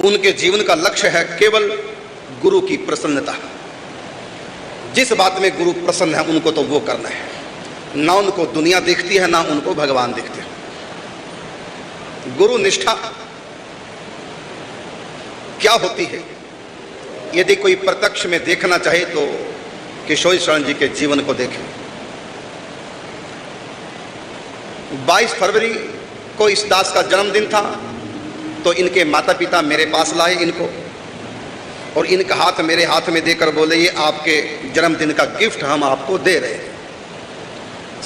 उनके जीवन का लक्ष्य है केवल गुरु की प्रसन्नता। जिस बात में गुरु प्रसन्न है उनको तो वो करना है, ना उनको दुनिया दिखती है ना उनको भगवान दिखते हैं। गुरु निष्ठा क्या होती है, यदि कोई प्रत्यक्ष में देखना चाहे तो किशोरी शरण जी के जीवन को देखें। 22 फरवरी को इस दास का जन्मदिन था, तो इनके माता पिता मेरे पास लाए इनको और इनका हाथ मेरे हाथ में देकर बोले, ये आपके जन्मदिन का गिफ्ट हम आपको दे रहे हैं।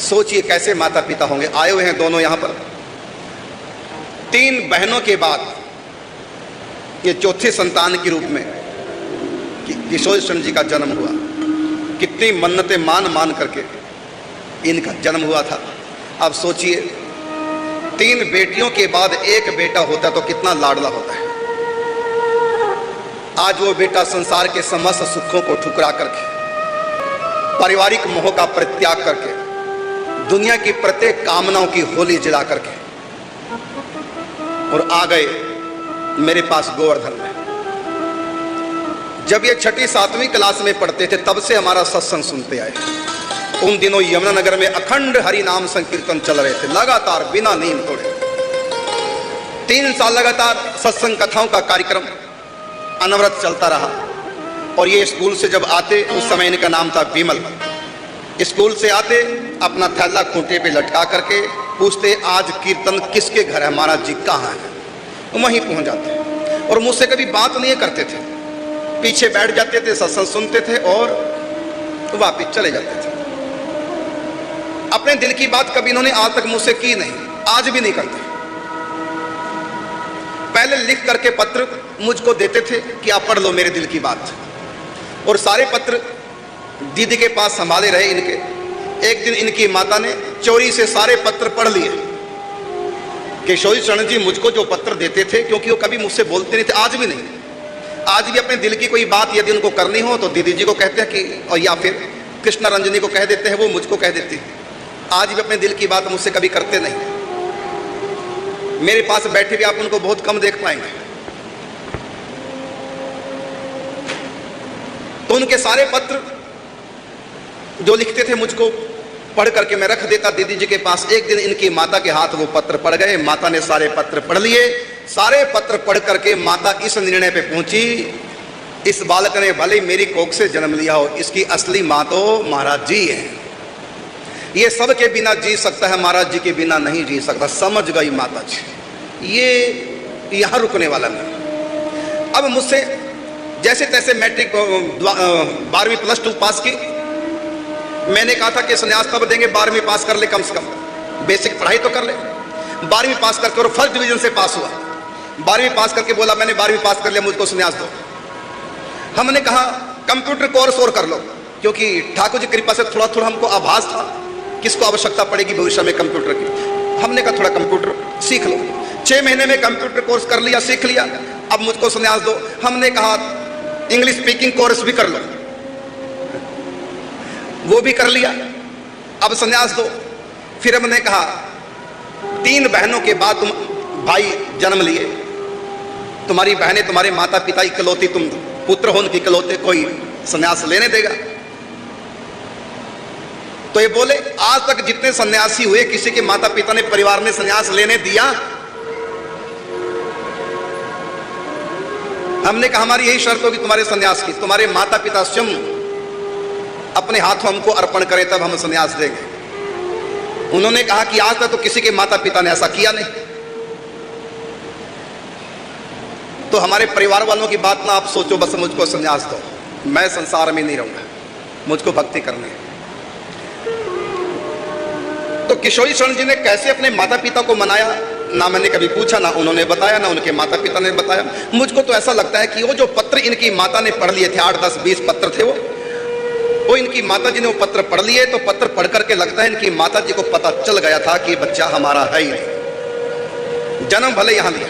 सोचिए कैसे माता पिता होंगे। आए हुए हैं दोनों यहाँ पर, 3 बहनों के बाद ये चौथे संतान के रूप में किशोरी शरण जी का जन्म हुआ। कितनी मन्नतें मान मान करके इनका जन्म हुआ था। अब सोचिए 3 बेटियों के बाद एक बेटा होता तो कितना लाडला होता है। आज वो बेटा संसार के समस्त सुखों को ठुकरा करके, पारिवारिक मोह का परित्याग करके, दुनिया की प्रत्येक कामनाओं की होली जला करके और आ गए मेरे पास गोवर्धन में। जब ये 6ठी 7वीं क्लास में पढ़ते थे तब से हमारा सत्संग सुनते आए। उन दिनों यमुनानगर में अखंड हरि नाम संकीर्तन चल रहे थे, लगातार बिना नींद तोड़े। 3 साल लगातार सत्संग कथाओं का कार्यक्रम अनवरत चलता रहा। और ये स्कूल से जब आते, उस समय इनका नाम था विमल, स्कूल से आते अपना थैला खूंटे पे लटका करके पूछते, आज कीर्तन किसके घर है, महाराज जी कहाँ है। वहीं पहुंच जाते और मुझसे कभी बात नहीं करते थे, पीछे बैठ जाते थे, सत्संग सुनते थे और वापिस चले जाते थे। अपने दिल की बात कभी इन्होंने आज तक मुझसे की नहीं, आज भी नहीं करते। पहले लिख करके पत्र मुझको देते थे कि आप पढ़ लो मेरे दिल की बात, और सारे पत्र दीदी के पास संभाले रहे इनके। एक दिन इनकी माता ने चोरी से सारे पत्र पढ़ लिए। किशोरी शरण जी मुझको जो पत्र देते थे, क्योंकि वो कभी मुझसे बोलते नहीं थे, आज भी नहीं, आज भी अपने दिल की कोई बात यदि उनको करनी हो तो दीदी जी को कहते हैं कि, और या फिर कृष्णा रंजनी को कह देते हैं, वो मुझको कह देती है। आज भी अपने दिल की बात मुझसे कभी करते नहीं। मेरे पास बैठे भी आप उनको बहुत कम देख पाएंगे। तो उनके सारे पत्र जो लिखते थे मुझको पढ़ करके मैं रख देता दीदी जी के पास। एक दिन इनकी माता के हाथ वो पत्र पढ़ गए। माता ने सारे पत्र पढ़ लिए। सारे पत्र पढ़ करके माता इस निर्णय पे पहुंची, इस बालक ने भले मेरी कोख से जन्म लिया हो, इसकी असली माँ तो महाराज जी है। ये सब के बिना जी सकता है, महाराज जी के बिना नहीं जी सकता। समझ गई माता जी, ये यहाँ रुकने वाला नहीं। अब मुझसे जैसे तैसे मैट्रिक 12वीं +2 पास की। मैंने कहा था कि संन्यास तब देंगे 12वीं पास कर ले, कम से कम बेसिक पढ़ाई तो कर ले। 12वीं पास करके और फर्स्ट डिवीजन से पास हुआ। 12वीं पास करके बोला मैंने 12वीं पास कर लिया, मुझको संन्यास दो। हमने कहा कंप्यूटर कोर्स और कर लो, क्योंकि ठाकुर जी कृपा से थोड़ा थोड़ा हमको आभास था किसको आवश्यकता पड़ेगी भविष्य में कंप्यूटर की। हमने कहा थोड़ा कंप्यूटर सीख लो। 6 महीने में कंप्यूटर कोर्स कर लिया, सीख लिया। अब मुझको संन्यास दो। हमने कहा इंग्लिश स्पीकिंग कोर्स भी कर लो, वो भी कर लिया। अब संन्यास दो। फिर हमने कहा 3 बहनों के बाद तुम भाई जन्म लिए, तुम्हारी बहनें तुम्हारे माता पिता इकलौती, तुम पुत्र हो उनके इकलौते, कोई संन्यास लेने देगा? तो ये बोले आज तक जितने सन्यासी हुए किसी के माता पिता ने परिवार ने संन्यास लेने दिया? हमने कहा हमारी यही शर्त होगी तुम्हारे संन्यास की, तुम्हारे माता पिता स्वयं अपने हाथों हमको अर्पण करें तब हम संन्यास देंगे। उन्होंने कहा कि आज तक तो किसी के माता पिता ने ऐसा किया नहीं। तो हमारे परिवार वालों की बात ना आप सोचो, बस मुझको संन्यास दो, मैं संसार में नहीं रहूंगा, मुझको भक्ति करनी है। तो किशोरी शरण जी ने कैसे अपने माता पिता को मनाया, ना मैंने कभी पूछा, ना उन्होंने बताया, ना उनके माता पिता ने बताया। मुझको तो ऐसा लगता है कि वो जो पत्र इनकी माता ने पढ़ लिए थे, 8, 10, 20 पत्र थे, वो इनकी माता जी ने वो पत्र पढ़ लिए। तो पत्र पढ़ करके लगता है इनकी माता जी को पता चल गया था कि बच्चा हमारा है ही नहीं, जन्म भले यहां लिया।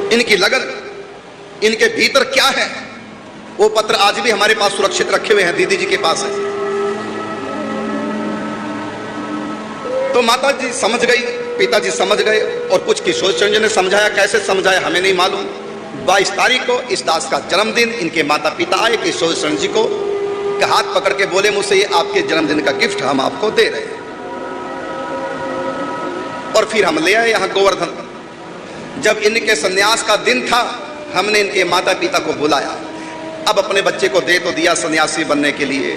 इनकी लगन, इनके भीतर क्या है, वो पत्र आज भी हमारे पास सुरक्षित रखे हुए हैं, दीदी जी के पास है। तो माता जी समझ गई पिताजी समझ गए और कुछ किशोर चंद्र जी ने समझाया, कैसे समझाया हमें नहीं मालूम। 22 तारीख को इस दास का जन्मदिन, इनके माता पिता आए किशोर चंद्र जी को हाथ पकड़ के बोले, मुझसे ये आपके जन्मदिन का गिफ्ट हम आपको दे रहे हैं। और फिर हम ले आए यहाँ गोवर्धन। जब इनके सन्यास का दिन था, हमने इनके माता पिता को बुलाया। अब अपने बच्चे को दे तो दिया सन्यासी बनने के लिए,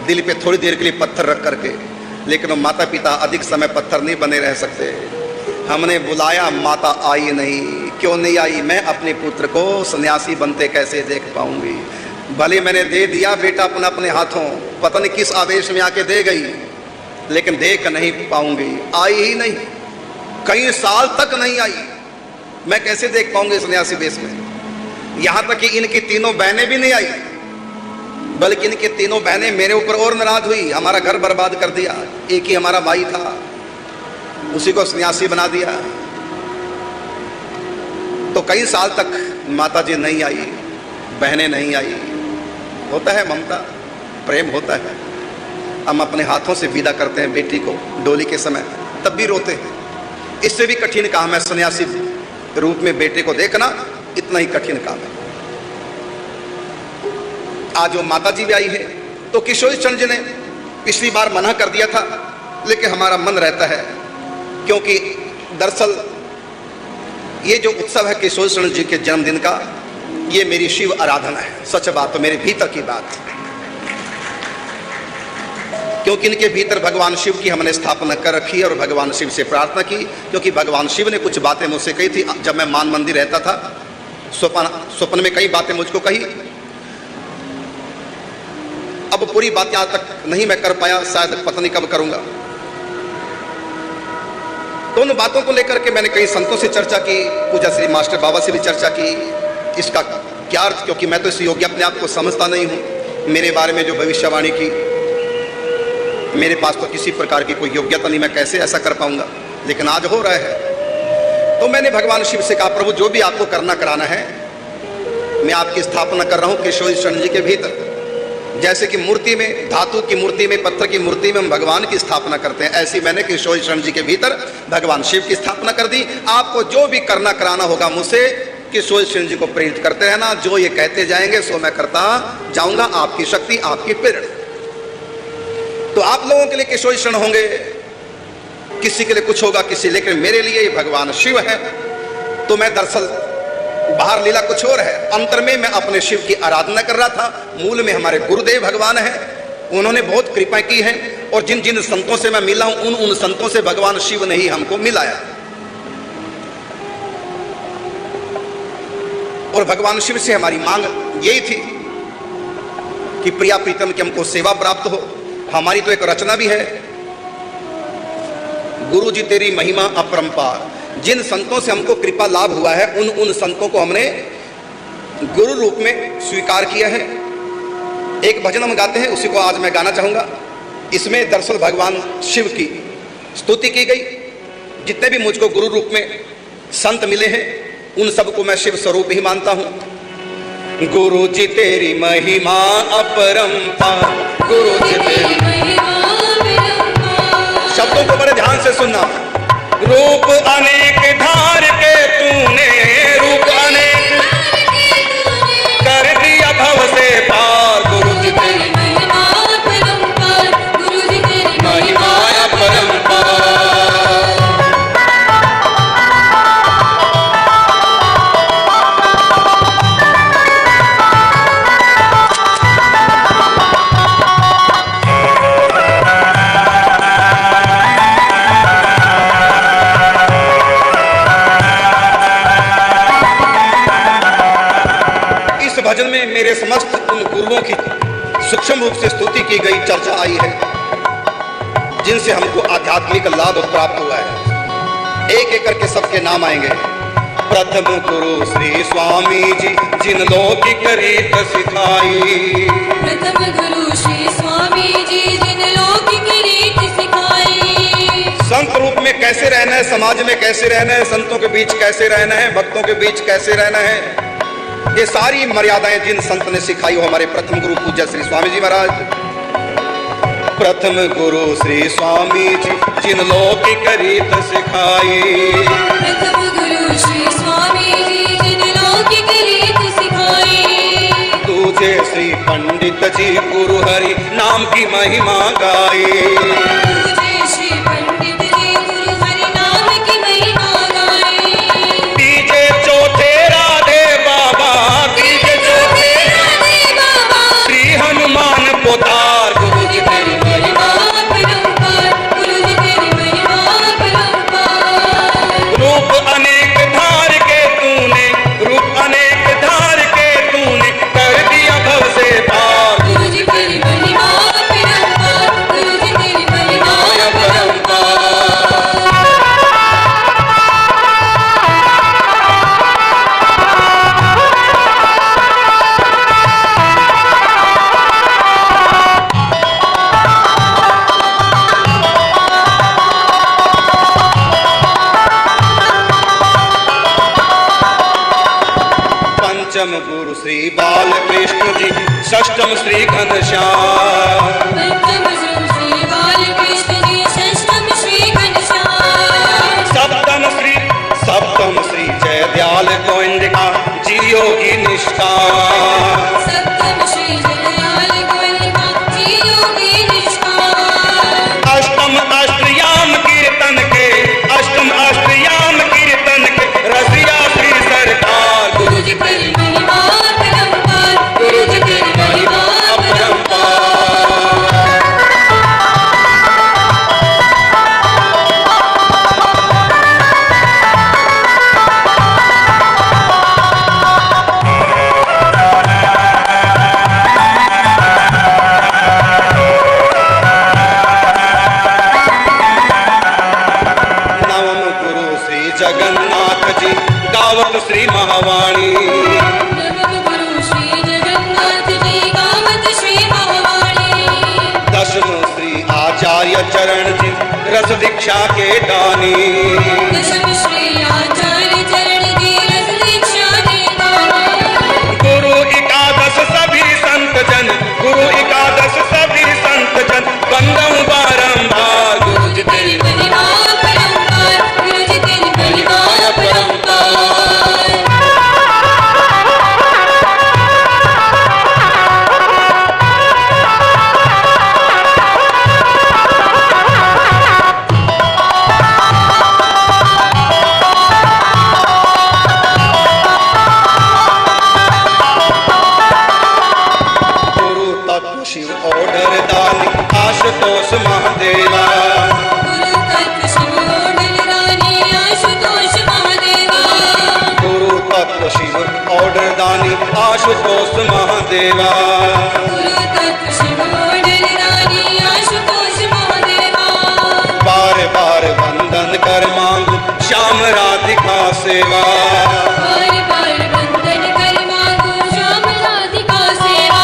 दिल पे थोड़ी देर के लिए पत्थर रख करके, लेकिन वो माता पिता अधिक समय पत्थर नहीं बने रह सकते। हमने बुलाया, माता आई नहीं। क्यों नहीं आई? मैं अपने पुत्र को सन्यासी बनते कैसे देख पाऊंगी? भले मैंने दे दिया बेटा अपने हाथों, पता नहीं किस आवेश में आके दे गई, लेकिन देख नहीं पाऊंगी। आई ही नहीं, कई साल तक नहीं आई। मैं कैसे देख पाऊंगी सन्यासी वेश में? यहां तक कि इनकी तीनों बहनें भी नहीं आई, बल्कि इनकी तीनों बहनें मेरे ऊपर और नाराज हुई। हमारा घर बर्बाद कर दिया, एक ही हमारा भाई था, उसी को सन्यासी बना दिया। तो कई साल तक माता जी नहीं आई, बहनें नहीं आई। होता है ममता, प्रेम होता है। हम अपने हाथों से विदा करते हैं बेटी को डोली के समय, तब भी रोते हैं। इससे भी कठिन काम है सन्यासी रूप में बेटे को देखना, इतना ही कठिन काम है। आज वो माता जी भी आई है, तो किशोर चंद्र जी ने पिछली बार मना कर दिया था, लेकिन हमारा मन रहता है, क्योंकि दरअसल ये जो उत्सव है किशोर चंद्र जी के जन्मदिन का, ये मेरी शिव आराधना है। सच बात तो मेरे भीतर की बात, क्योंकि इनके भीतर भगवान शिव की हमने स्थापना कर रखी है और भगवान शिव से प्रार्थना की, क्योंकि भगवान शिव ने कुछ बातें मुझसे कही थी जब मैं मान मंदिर रहता था। स्वप्न में कई बातें मुझको कही। अब पूरी बातें आज तक नहीं मैं कर पाया, शायद पता नहीं कब करूंगा। तो उन बातों को लेकर के मैंने कई संतों से चर्चा की, पूजा श्री मास्टर बाबा से भी चर्चा की, इसका क्या अर्थ, क्योंकि मैं तो इस योग्य अपने आप को समझता नहीं हूं। मेरे बारे में जो भविष्यवाणी की, मेरे पास तो किसी प्रकार की कोई योग्यता नहीं, मैं कैसे ऐसा कर पाऊंगा, लेकिन आज हो रहा है। तो मैंने भगवान शिव से कहा, प्रभु जो भी आपको करना कराना है, मैं आपकी स्थापना कर रहा हूं किशोर चंद्र जी के भीतर। जैसे कि मूर्ति में, धातु की मूर्ति में, पत्थर की मूर्ति में हम भगवान की स्थापना करते हैं, ऐसी मैंने किशोर चंद्र जी के भीतर भगवान शिव की स्थापना कर दी। आपको जो भी करना कराना होगा मुझसे किशोर चंद्र जी को प्रेरित करते रहना, जो ये कहते जाएंगे सो मैं करता जाऊंगा। आपकी शक्ति, आपकी प्रेरणा। तो आप लोगों के लिए किशोर चंद्र होंगे, किसी के लिए कुछ होगा, किसी, लेकिन मेरे लिए भगवान शिव है। तो मैं दरअसल बाहर लीला कुछ और है, अंतर में मैं अपने शिव की आराधना कर रहा था। मूल में हमारे गुरुदेव भगवान हैं, उन्होंने बहुत कृपा की है, और जिन जिन संतों से मैं मिला हूं उन संतों से भगवान शिव ने ही हमको मिलाया। और भगवान शिव से हमारी मांग यही थी कि प्रिया प्रीतम की हमको सेवा प्राप्त हो। हमारी तो एक रचना भी है, गुरु जी तेरी महिमा अपरंपार। जिन संतों से हमको कृपा लाभ हुआ है उन संतों को हमने गुरु रूप में स्वीकार किया है। एक भजन हम गाते हैं, उसी को आज मैं गाना चाहूंगा। इसमें दरअसल भगवान शिव की स्तुति की गई। जितने भी मुझको गुरु रूप में संत मिले हैं उन सबको मैं शिव स्वरूप ही मानता हूं। गुरु जी तेरी महिमा अपरंपार, गुरु जी तेरी महिमा अपरंपार। शब्दों को बड़े ध्यान से सुनना। रूप अनेक धार के तूने, रूप अनेक कर दिया भव से पार। गुरु जी तेरी महिमा अपरंपार, गुरु जी तेरी महिमा अपरंपार। भजन में मेरे समस्त उन गुरुओं की सूक्ष्म रूप से स्तुति की गई, चर्चा आई है, जिनसे हमको आध्यात्मिक लाभ प्राप्त हुआ है। एक एक करके सबके नाम आएंगे। प्रथम गुरु श्री स्वामी जी, जिन लौकिक रीत सिखाई। प्रथम गुरु श्री स्वामी जी, जिन लौकिक रीत सिखाई। संत रूप में कैसे रहना है, समाज में कैसे रहना है, संतों के बीच कैसे रहना है, भक्तों के बीच कैसे रहना है, ये सारी मर्यादाएं जिन संत ने सिखाई हो हमारे प्रथम गुरु पूज्य श्री स्वामी जी महाराज। प्रथम गुरु श्री स्वामी जी जिन लौकिक रीत सिखाई। प्रथम गुरु श्री स्वामी जी जिन लौकिक रीत सिखाई। दूजे श्री पंडित जी गुरु हरि नाम की महिमा गाई। दूजे श्री पंडित जी गुरु हरि नाम की महिमा गाई। तीजे चौथे राधे बाबा, तीजे चौथे राधे बाबा, श्री हनुमान पोतार। गुरु जी तेरी महिमा परंपार, गुरु जी तेरी महिमा परंपार। रूप अनेक धार के तूने, रूप अनेक धार के तूने कर दिया भव से पार। गुरु जी तेरी महिमा परंपार, गुरु जी तेरी महिमा परंपार। पंचम गुरु श्री बालकृष्ण जी, षष्ठम श्री घनश्याम। पंचम गुरु श्री बालकृष्ण जी, षष्ठम श्री घनश्याम। सप्तम श्री जय दयाल गोविंद का जी योगी निष्ठा। सप्तम श्री जयदयाल गोविंद का जी योगी निष्ठा। अष्टम अष्टयाम कीर्तन के, अष्टम अष्टयाम कीर्तन के रसिया श्री सरकार। गुरु जी तेरी महिमा परंपार, गुरु जी तेरी महिमा परंपार। नवम गुरु श्री जगन्नाथ जी, गावत श्री महावाणी। नवम गुरु श्री जगन्नाथ जी, गावत श्री महावाणी। दशम श्री आचार्य चरण जी, रस दीक्षा के दानी। दशम श्री आचार्य चरण जी, रस दीक्षा दे दानी। गुरु एकादश सभी संत जन, गुरु एकादश सभी संत जन बंदऊ बारंबार। गुरु जी तेरी महिमा परंपार, गुरु जी तेरी महिमा परंपार। गुरु तत्व शिव ऑर्डर दानी आशुतोष महादेवा। गुरु तत्व शिव ओढ़न रानी आशुतोष महादेवा। गुरु तत्व शिव ऑर्डर दानी आशुतोष महादेवा। गुरु तत्व शिव ओढ़न रानी आशुतोष महादेवा। बार बार वंदन कर मांगू श्याम राधिका सेवा। बार बार वंदन कर मांगू श्याम राधिका सेवा।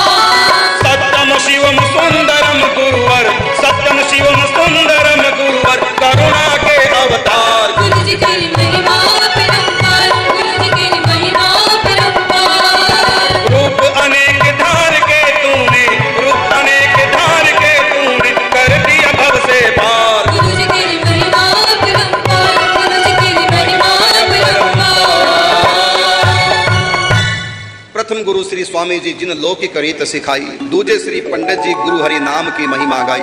सत्यम शिवम सुंदरम गुरुवर, सत्यम शिवम सुंदरम गुरुवर करुणा के अवतार। गुरु जी तेरी महिमा परंपार, गुरु जी तेरी महिमा परंपार। रूप अनेक धार के तूने, रूप अनेक धार के तूने कर दिया भव से पार। गुरु जी तेरी महिमा परंपार, गुरु जी तेरी महिमा परंपार। प्रथम गुरु श्री स्वामी जी जिन लौकिक रीत सिखाई। दूजे श्री पंडित जी गुरु हरि नाम की महिमा गाई।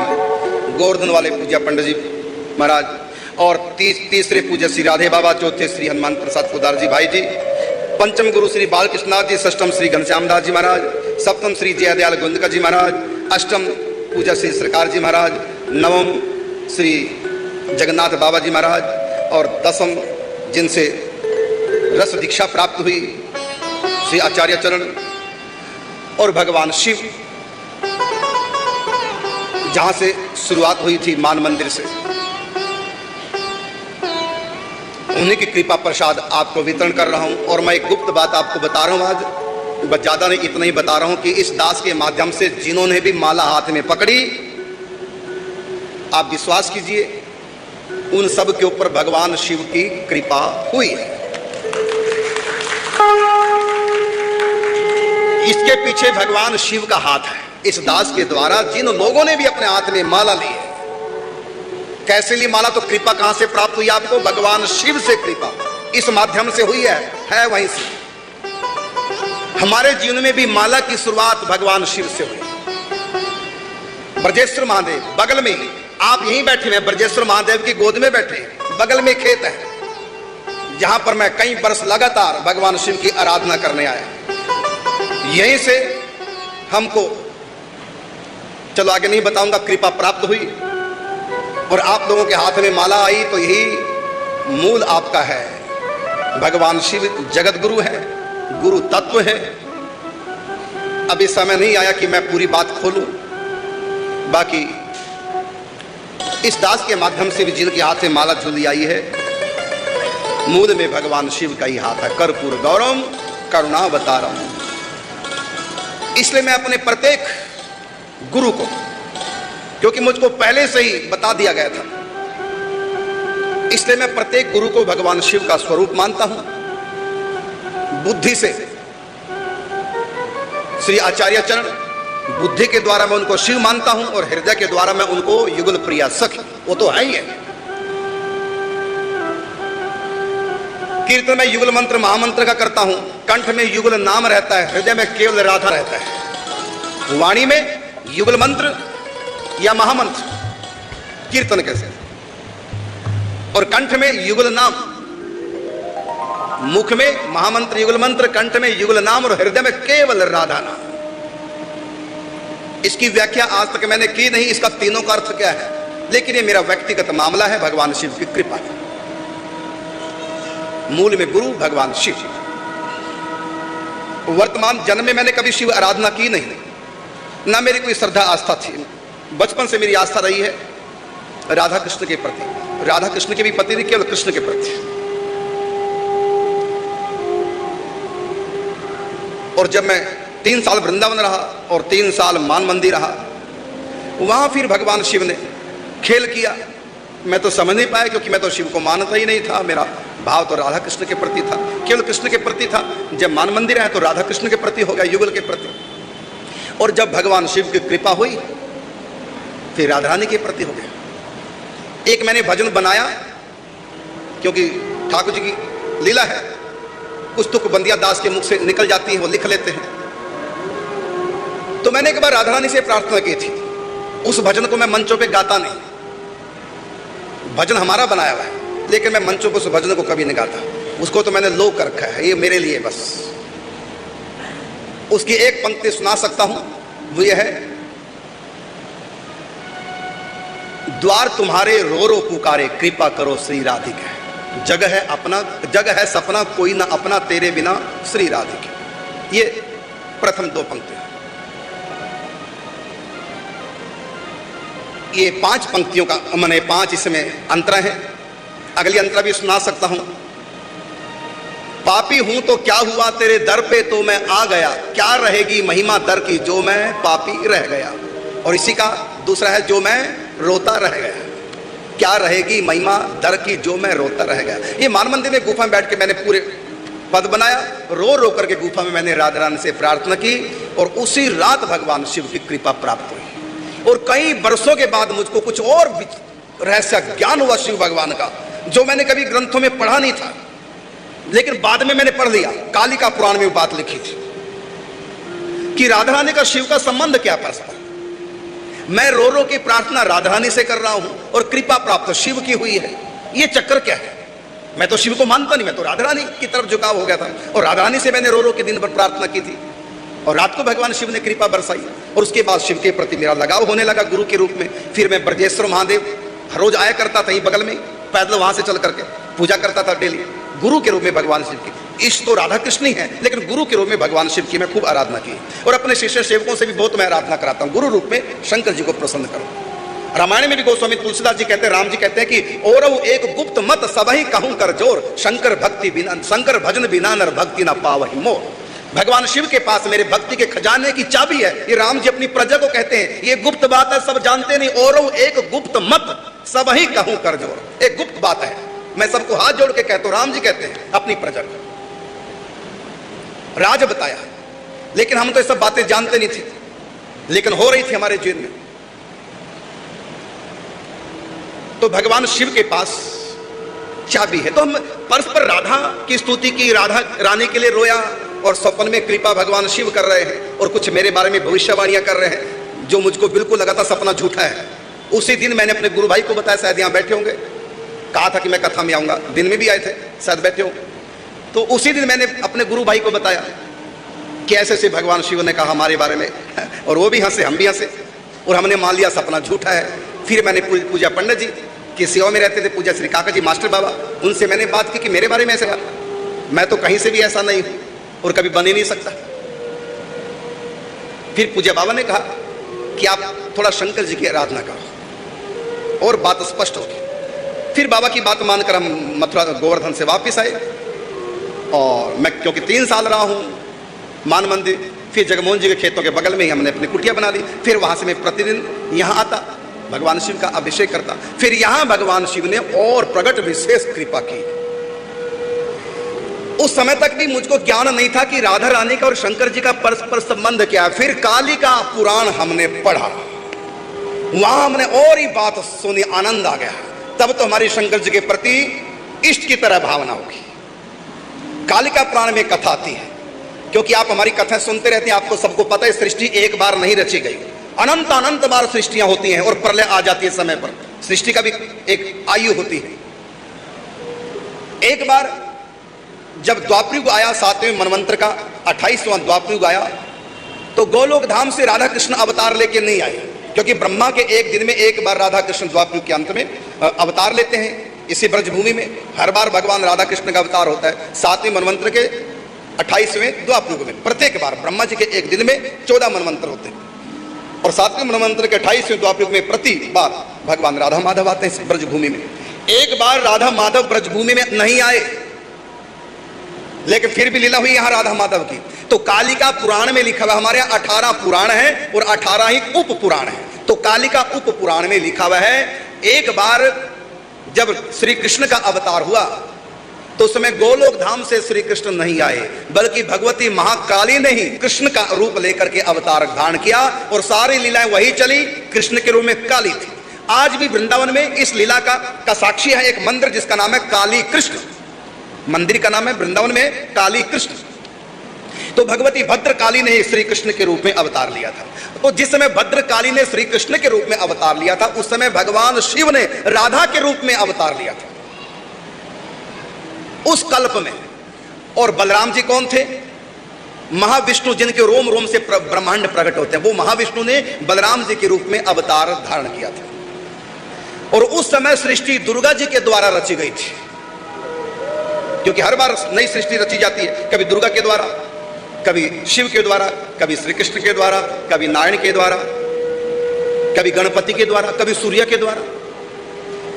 गोवर्धन वाले पूज्य पंडित जी महाराज और तीसरे पूज्य श्री राधे बाबा। चौथे श्री हनुमान प्रसाद पोदार जी भाई जी। पंचम गुरु श्री बालकृष्णनाथ जी। षष्ठम श्री घनश्याम दास जी महाराज। सप्तम श्री जय दयाल गोविंद जी महाराज। अष्टम पूज्य श्री सरकार जी महाराज। नवम श्री जगन्नाथ बाबा जी महाराज। और दसम जिनसे रस दीक्षा प्राप्त हुई श्री आचार्य चरण और भगवान शिव, जहां से शुरुआत हुई थी मान मंदिर से, उन्हीं की कृपा प्रसाद आपको वितरण कर रहा हूं। और मैं एक गुप्त बात आपको बता रहा हूं आज, बस ज्यादा नहीं, इतना ही बता रहा हूं कि इस दास के माध्यम से जिन्होंने भी माला हाथ में पकड़ी, आप विश्वास कीजिए उन सब के ऊपर भगवान शिव की कृपा हुई है। इसके पीछे भगवान शिव का हाथ है। इस दास के द्वारा जिन लोगों ने भी अपने हाथ में माला ली है, कैसे ली माला, तो कृपा कहां से प्राप्त हुई आपको? भगवान शिव से कृपा इस माध्यम से हुई है वहीं से। हमारे जीवन में भी माला की शुरुआत भगवान शिव से हुई। ब्रजेश्वर महादेव बगल में ही, आप यहीं बैठे हैं, ब्रजेश्वर महादेव की गोद में बैठे हैं, बगल में खेत है जहां पर मैं कई वर्ष लगातार भगवान शिव की आराधना करने आया। यहीं से हमको, चलो आगे नहीं बताऊंगा, कृपा प्राप्त हुई और आप लोगों के हाथ में माला आई, तो यही मूल आपका है। भगवान शिव जगत गुरु है, गुरु तत्व है। अभी समय नहीं आया कि मैं पूरी बात खोलूं, बाकी इस दास के माध्यम से भी जिनके हाथ में माला झूली आई है, मूल में भगवान शिव का ही हाथ है। कर्पूर गौरम करुणावतारम। इसलिए मैं अपने प्रत्येक गुरु को, क्योंकि मुझको पहले से ही बता दिया गया था, इसलिए मैं प्रत्येक गुरु को भगवान शिव का स्वरूप मानता हूं। बुद्धि से श्री आचार्य चरण, बुद्धि के द्वारा मैं उनको शिव मानता हूं और हृदय के द्वारा मैं उनको युगल प्रिया सखी, वो तो है ही है। कीर्तन में युगल मंत्र महामंत्र का करता हूं, कंठ में युगल नाम रहता है, हृदय में केवल राधा रहता है। वाणी में युगल मंत्र या महामंत्र कीर्तन कैसे, और कंठ में युगल नाम, मुख में महामंत्र युगल मंत्र, कंठ में युगल नाम और हृदय में केवल राधा नाम। इसकी व्याख्या आज तक मैंने की नहीं, इसका तीनों का अर्थ क्या है, लेकिन ये मेरा व्यक्तिगत मामला है भगवान शिव की कृपा। मूल में गुरु भगवान शिव। वर्तमान जन्म में मैंने कभी शिव आराधना की नहीं, ना मेरी कोई श्रद्धा आस्था थी। बचपन से मेरी आस्था रही है राधा कृष्ण के प्रति, राधा कृष्ण के भी प्रति नहीं, केवल कृष्ण के प्रति। और जब मैं 3 साल वृंदावन रहा और 3 साल मान मंदिर रहा, वहां फिर भगवान शिव ने खेल किया। मैं तो समझ नहीं पाया, क्योंकि मैं तो शिव को मानता ही नहीं था। मेरा भाव तो राधा कृष्ण के प्रति था, केवल कृष्ण के प्रति था। जब मान मंदिर है तो राधा कृष्ण के प्रति हो गया, युगल के प्रति। और जब भगवान शिव की कृपा हुई फिर राधा रानी के प्रति हो गया। एक मैंने भजन बनाया, क्योंकि ठाकुर जी की लीला है, कुछ तुक बंदिया दास के मुख से निकल जाती है, वो लिख लेते हैं। तो मैंने एक बार राधा रानी से प्रार्थना की थी। उस भजन को मैं मंचों पे गाता नहीं, भजन हमारा बनाया हुआ है, लेकिन मैं मंचों पर उस भजन को कभी नहीं गाता। उसको तो मैंने लो कर रखा है, ये मेरे लिए बस। उसकी एक पंक्ति सुना सकता हूं, वो ये है, द्वार तुम्हारे रो रो पुकारे, कृपा करो श्री राधिके। जग है अपना, जग है सपना, कोई ना अपना तेरे बिना श्री राधिके। ये प्रथम 2 पंक्ति। ये 5 पंक्तियों का मैंने 5 इसमें अंतरा है। अगली अंतरा भी सुना सकता हूं। पापी हूं तो क्या हुआ, तेरे दर पे तो मैं आ गया, क्या रहेगी महिमा दर की, जो मैं पापी रह गया। और इसी का दूसरा है, जो मैं रोता रह गया, क्या रहेगी महिमा दर की, जो मैं रोता रह गया। ये मान मंदिर में गुफा में बैठ के मैंने पूरे पद बनाया, रो रो करके गुफा में मैंने राधा रानी से प्रार्थना की, और उसी रात भगवान शिव की कृपा प्राप्त हुई। और कई वर्षों के बाद मुझको कुछ और रहस्य ज्ञान हुआ शिव भगवान का, जो मैंने कभी ग्रंथों में पढ़ा नहीं था, लेकिन बाद में मैंने पढ़ लिया। कालिका पुराण में बात लिखी थी कि राधा रानी का शिव का संबंध क्या परस्पर। मैं रो रो की प्रार्थना राधा रानी से कर रहा हूं और कृपा प्राप्त शिव की हुई है। ये चक्कर क्या है? मैं तो शिव को मानता नहीं, मैं तो राधा रानी की तरफ झुकाव हो गया था, और राधा रानी से मैंने रो रो के दिन भर प्रार्थना की थी, और रात को भगवान शिव ने कृपा बरसाई, और उसके बाद शिव के प्रति मेरा लगाव होने लगा गुरु के रूप में। फिर मैं ब्रजेश्वर महादेव हर रोज आया करता था, बगल में पैदल वहां से चल करके पूजा करता था डेली। गुरु के रूप में भगवान शिव की, इष्ट तो राधा कृष्ण ही है, लेकिन गुरु के रूप में भगवान शिव की मैं खूब आराधना की, और अपने शिष्य सेवकों से भी बहुत मैं आराधना कराता हूँ, गुरु रूप में शंकर जी को प्रसन्न करो। रामायण में भी गोस्वामी तुलसीदास जी कहते हैं, राम जी कहते हैं कि और एक गुप्त मत सबही कहूं कर जोर, शंकर भक्ति बिना, शंकर भजन बिना नर भक्ति ना पावहि मोर। भगवान शिव के पास मेरे भक्ति के खजाने की चाबी है। ये राम जी अपनी प्रजा को कहते हैं, ये गुप्त बात है, सब जानते नहीं। और एक गुप्त मत सबही कहूं कर जोर, एक गुप्त बात है, मैं सबको हाथ जोड़ के कहता हूं। राम जी कहते हैं अपनी प्रजा को, राज बताया, लेकिन हम तो ये सब बातें जानते नहीं थे। लेकिन हो रही थी हमारे जीवन में। तो भगवान शिव के पास चाबी है। तो हम परस्पर राधा की स्तुति की, राधा रानी के लिए रोया, और स्वप्न में कृपा भगवान शिव कर रहे हैं और कुछ मेरे बारे में भविष्यवाणियां कर रहे हैं, जो मुझको बिल्कुल लगा था सपना झूठा है। उसी दिन मैंने अपने गुरु भाई को बताया, शायद यहाँ बैठे होंगे, कहा था कि मैं कथा में आऊंगा, दिन में भी आए थे, शायद बैठे हो। तो उसी दिन मैंने अपने गुरु भाई को बताया कि ऐसे ऐसे भगवान शिव ने कहा हमारे बारे में, और वो भी हंसे, हम भी हंसे, और हमने मान लिया सपना झूठा है। फिर मैंने पूजा पंडित जी की सेवा में रहते थे, पूजा श्री काका जी मास्टर बाबा, उनसे मैंने बात की कि मेरे बारे में ऐसे कहा, मैं तो कहीं से भी ऐसा नहीं हूं और कभी बन ही नहीं सकता। फिर पूजा बाबा ने कहा कि आप थोड़ा शंकर जी की आराधना करो और बात स्पष्ट होगी। फिर बाबा की बात मानकर हम मथुरा गोवर्धन से वापस आए, और मैं क्योंकि 3 साल रहा हूं मान मंदिर, फिर जगमोहन जी के खेतों के बगल में ही हमने अपनी कुटिया बना ली। फिर वहां से मैं प्रतिदिन यहाँ आता, भगवान शिव का अभिषेक करता। फिर यहां भगवान शिव ने और प्रकट विशेष कृपा की। उस समय तक भी मुझको ज्ञान नहीं था कि राधा रानी का और शंकर जी का परस्पर संबंध क्या है। फिर काली का पुराण हमने पढ़ा, वहां हमने और ही बात सुनी, आनंद आ गया। तब तो हमारी शंकर जी के प्रति इष्ट की तरह भावना होगी। कालिका पुराण में कथा आती है, क्योंकि आप हमारी कथा सुनते रहते हैं, आपको सबको पता है सृष्टि एक बार नहीं रची गई, अनंत अनंत बार सृष्टियां होती हैं और प्रलय आ जाती है समय पर। सृष्टि का भी एक आयु होती है। एक बार जब द्वापर युग आया, 7वें मनवंतर का 28वां द्वापर युग आया, तो गोलोक धाम से राधा कृष्ण अवतार लेके नहीं आए, क्योंकि ब्रह्मा के एक दिन में एक बार राधा कृष्ण द्वापर युग के अंत में अवतार लेते हैं। इसी ब्रजभूमि में हर बार भगवान राधा कृष्ण का अवतार होता है। 7वें मनवंतर के 28वें द्वापर युग में प्रत्येक बार ब्रह्मा जी के एक दिन में 14 मनवंतर होते हैं, और 7वें मनवंतर के 28वें द्वापर युग में प्रति बार भगवान राधा माधव आते हैं ब्रजभूमि में। एक बार राधा माधव ब्रजभूमि में नहीं आए, लेकिन फिर भी लीला हुई यहां राधा माधव की। तो कालिका पुराण में लिखा हुआ, हमारे यहाँ 18 पुराण है और 18 ही उप पुराण है। तो कालिका उप पुराण में लिखा हुआ है, एक बार जब श्री कृष्ण का अवतार हुआ तो उस समय गोलोक धाम से श्री कृष्ण नहीं आए, बल्कि भगवती महाकाली ने ही कृष्ण का रूप लेकर के अवतार धारण किया, और सारी लीलाएं वही चली, कृष्ण के रूप में काली थी। आज भी वृंदावन में इस लीला का साक्षी है एक मंदिर जिसका नाम है काली कृष्ण। मंदिर का नाम है वृंदावन में काली कृष्ण। तो भगवती भद्रकाली ने श्री कृष्ण के रूप में अवतार लिया था। तो जिस समय भद्रकाली ने श्री कृष्ण के रूप में अवतार लिया था, उस समय भगवान शिव ने राधा के रूप में अवतार लिया था उस कल्प में। और बलराम जी कौन थे? महाविष्णु, जिनके रोम रोम से ब्रह्मांड प्रकट होते हैं, वो महाविष्णु ने बलराम जी के रूप में अवतार धारण किया था। और उस समय सृष्टि दुर्गा जी के द्वारा रची गई थी, क्योंकि हर बार नई सृष्टि रची जाती है, कभी दुर्गा के द्वारा, कभी शिव के द्वारा, कभी श्री कृष्ण के द्वारा, कभी नारायण के द्वारा, कभी गणपति के द्वारा, कभी सूर्य के द्वारा।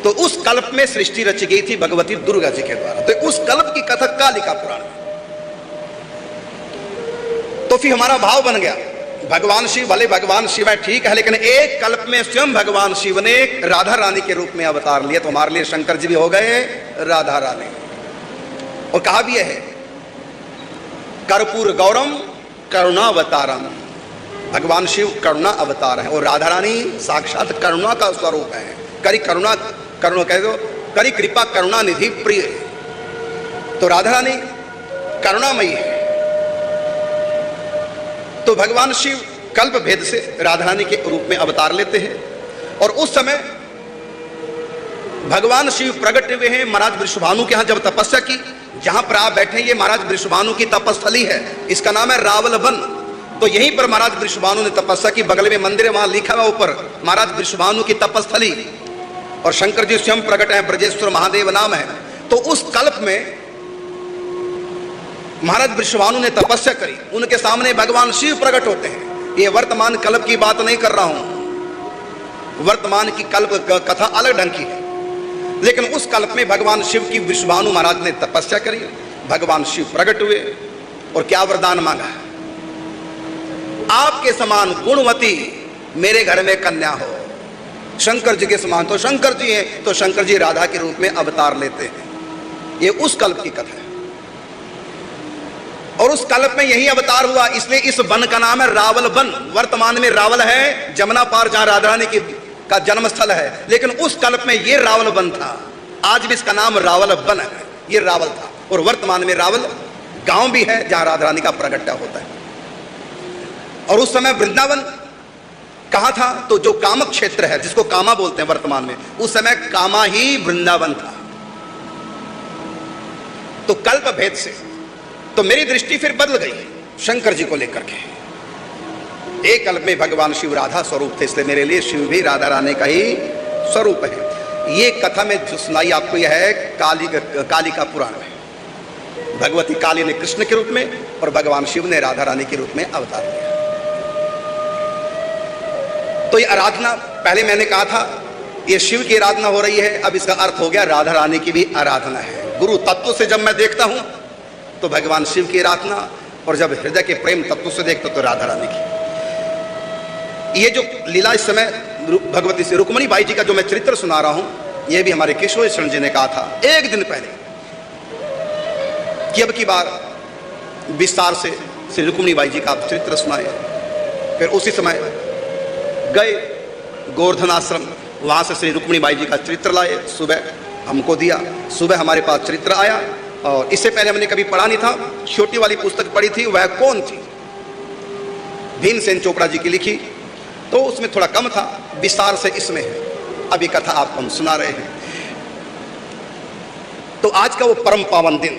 तो उस कल्प में सृष्टि रची गई थी भगवती दुर्गा जी के द्वारा। तो उस कल्प की कथा कालिका पुराण। तो फिर हमारा भाव बन गया, भगवान शिव, भले भगवान शिव है ठीक है, लेकिन एक कल्प में स्वयं भगवान शिव ने राधा रानी के रूप में अवतार लिया। तो हमारे लिए शंकर जी भी हो गए राधा रानी। और कहा भी है, कर्पूर गौरम करुणावतारम, भगवान शिव करुणा अवतार है और राधा रानी साक्षात करुणा का स्वरूप है। करी करुणा, करुणा कह दो, करी कृपा करुणा निधि प्रिय। तो राधा रानी करुणामयी है। तो भगवान शिव कल्प भेद से राधा रानी के रूप में अवतार लेते हैं। और उस समय भगवान शिव प्रकट हुए हैं महाराज वृषभानु के यहां जब तपस्या की। जहां पर आप बैठे ये महाराज वृषभानु की तपस्थली है, इसका नाम है रावल वन। तो यहीं पर महाराज वृषभानु ने तपस्या की। बगल में मंदिर है, वहां लिखा हुआ ऊपर महाराज वृषभानु की तपस्थली। और शंकर जी स्वयं प्रकट है, ब्रजेश्वर महादेव नाम है। तो उस कल्प में महाराज वृषभानु ने तपस्या करी, उनके सामने भगवान शिव प्रकट होते हैं। ये वर्तमान कल्प की बात नहीं कर रहा हूं, वर्तमान की कल्प कथा अलग ढंग की है। लेकिन उस कल्प में भगवान शिव की वृषभानु महाराज ने तपस्या करी, भगवान शिव प्रकट हुए और क्या वरदान मांगा, आपके समान गुणवती मेरे घर में कन्या हो। शंकर जी के समान तो शंकर जी हैं, तो शंकर जी राधा के रूप में अवतार लेते हैं। ये उस कल्प की कथा है। और उस कल्प में यही अवतार हुआ, इसलिए इस वन का नाम है रावल वन। वर्तमान में रावल है जमुना पार, जहां राधा रानी की का जन्म स्थल है, लेकिन उस कल्प में ये रावल वन था। आज भी इसका नाम रावल वन है, ये रावल था। और वर्तमान में रावल गांव भी है जहां राधा रानी का प्रगट्य होता है। और उस समय वृंदावन कहां था? तो जो कामक क्षेत्र है, जिसको कामा बोलते हैं वर्तमान में, उस समय कामा ही वृंदावन था। तो कल्प भेद से तो मेरी दृष्टि फिर बदल गई शंकर जी को लेकर के। एक कल्प में भगवान शिव राधा स्वरूप थे, इसलिए मेरे लिए शिव भी राधा रानी का ही स्वरूप है। ये कथा में जो सुनाई आपको यह है काली का पुराण में। भगवती काली ने कृष्ण के रूप में और भगवान शिव ने राधा रानी के रूप में अवतार लिया। तो ये आराधना, पहले मैंने कहा था ये शिव की आराधना हो रही है, अब इसका अर्थ हो गया राधा रानी की भी आराधना है। गुरु तत्व से जब मैं देखता हूं तो भगवान शिव की आराधना, और जब हृदय के प्रेम तत्व से देखता तो राधा रानी की। ये जो लीला इस समय भगवती से रुक्मणी बाई जी का जो मैं चरित्र सुना रहा हूं, यह भी हमारे केशव शरण जी ने कहा था एक दिन पहले कि अब की बार विस्तार से श्री रुक्मणी बाई जी का आप चरित्र सुनाए। फिर उसी समय गए गोवर्धन आश्रम, वहां से श्री रुक्मणी बाई जी का चरित्र लाए, सुबह हमको दिया। सुबह हमारे पास चरित्र आया, और इससे पहले हमने कभी पढ़ा नहीं था। छोटी वाली पुस्तक पढ़ी थी, वह कौन थी? भीमसेन चोपड़ा जी की लिखी, तो उसमें थोड़ा कम था, विस्तार से इसमें है। अभी कथा आपको हम सुना रहे हैं। तो आज का वो परम पावन दिन,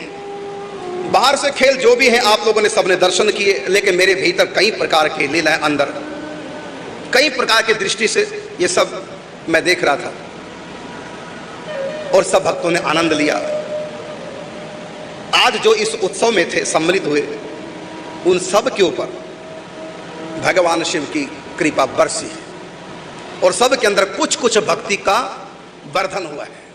बाहर से खेल जो भी है आप लोगों ने सबने दर्शन किए, लेकिन मेरे भीतर कई प्रकार की लीलाएं, अंदर कई प्रकार की दृष्टि से ये सब मैं देख रहा था, और सब भक्तों ने आनंद लिया। आज जो इस उत्सव में थे, सम्मिलित हुए, उन सब के ऊपर भगवान शिव की कृपा बरसी है, और सब के अंदर कुछ कुछ भक्ति का वर्धन हुआ है।